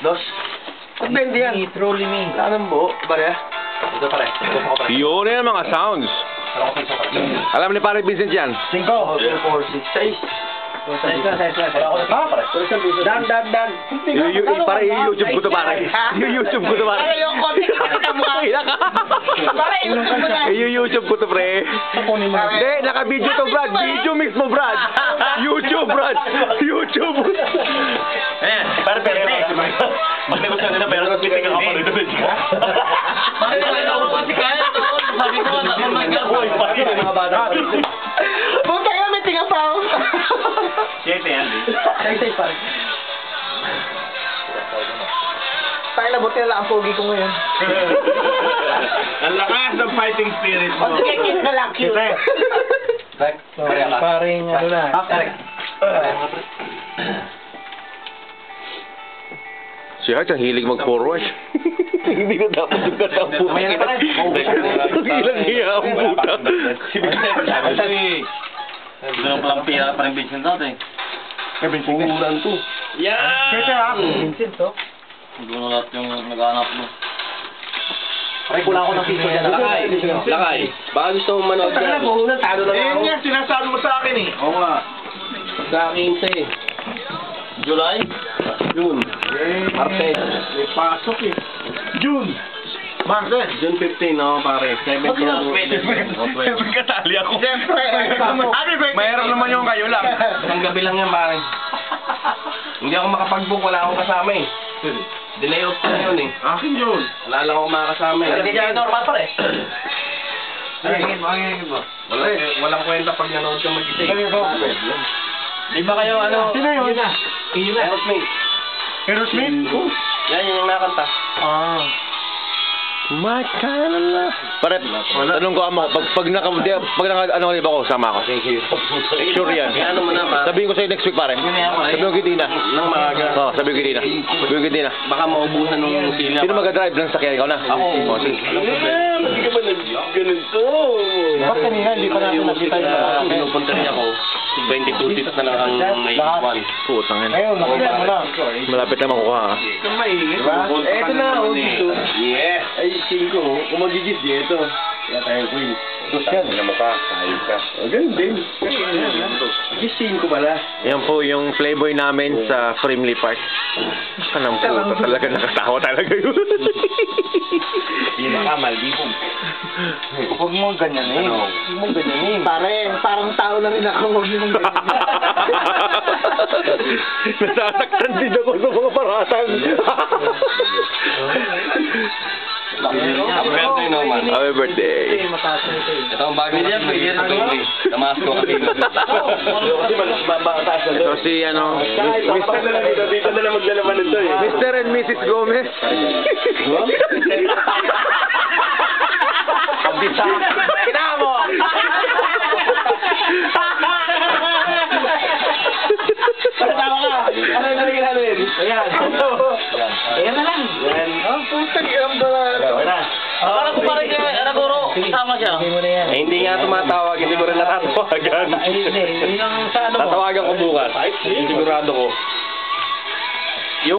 Dos. Pagbendi yan. Truly me. Wala nang buo. Pare. Ito pare. Yun yan mga sounds. Alam ni pare Vincent yan. 5, 4, 6, 6. Dan. Pare, i-YouTube ko to pare. I-YouTube ko to pare. I-YouTube ko to pre. Hindi, naka-video to Brad. Video mismo Brad. YouTube Brad. YouTube. Ayan, pare. Pag negosyo nila, pero nagpitig ako pa rin. Bakit na ako pa si Kaya? Sabi ko, Uy, pare, mga bata. Puta ka, may tinga pa ako. 7 yan. Say, pare. Tayo na, buti na lang ang pogi ko ngayon. Ang lakas ng fighting spirit mo. Sige, kiss na lang, cute. Paring ano na. Si Hart ang hilig mag-forward. Hindi na dapat yung katampo. Mamaya na pare. Ilang hiya ang puta. Si Vincent. Ito na palang pira pa rin Vincent natin. Puhuran to. Yan! Vincent, to. Doon na lahat yung nag-aanap mo. Pare, kulang ako ng piso dyan. Lakay. Baka gusto mong manood Tagal na, buhunan, talo na lang ako. yan, sinasabi mo sa akin eh. Oo nga. Sa akin eh. July? June. Martes. May pasok eh. June. Martes. June 15, no, pare. 17. Siyempre katali ako. Siyempre. Mayroon naman yung kayo lang. Isang gabi lang yan, pare. Hindi ako makapag-book, wala akong kasama eh. Delay off ko na yun eh. Akin yun. Wala lang ako makakasama eh. Hindi niya normal, pare. Hangin mo. Wala eh. Walang kwenta pag nanood ka mag-isig. Di ba kayo ano? Sino yun? Aerosmith. Aerosmith? Yan, yun yung nakanta. My kind of love. Pare, tanong ko amo, pag ano ba ako, sama ako. Sure yan. Ano mo na ba? Sabihin ko sa'yo next week pare. Sabihin ko kay Dina. Nang maaga. Oo, sabihin ko kay Dina. Sabihin ko kay Dina. Baka maubusan nung sila. Sino mag-drive ng sakyan? Ikaw na? Ako. Oh, sige. Hindi ka ba nag-ganito? Bakit kanina hindi pa natin nakita yung malaki? Pinupunta niya ako. 22 tips na lang ang may one. Putang ina. Ngayon, nakita mo na. Malapit na makuha ha. Diba? Eto na, oh, dito. Yes. Ay, 5, oh. Kung magigis dito. Kaya tayo ko yun. Yan. Alam mo ka, kahit ka. O, ganun din. Magigis 5 pala. Yan po yung playboy namin sa Frimley Park. Kanang puta talaga, nakatawa talaga yun. Pinakamalibog. Huwag mo ganyanin. Huwag mo ganyanin. Pare, parang tao na rin ako. Huwag mo ganyanin. Nasasaktan din ako sa mga paratang. Happy birthday naman. Happy birthday. Ito ang bago na year to. Damasco kasi. Ito si ano, Dito na lang maglalaman nito eh. Mr. and Mrs. Gomez. Kabisa. Kina mo! Pagkatawa ka! Ano yung nalagyan natin? Ayan. Ayan na lang. Ayan. Ang putang iam doon. Okay na. Akala ko parang naguro, kasama siya. Eh, hindi nga tumatawag, hindi ko rin natatawagan. Ay, hindi. Yun ang sa ano mo. Tatawagan ko bukas. Sigurado ko.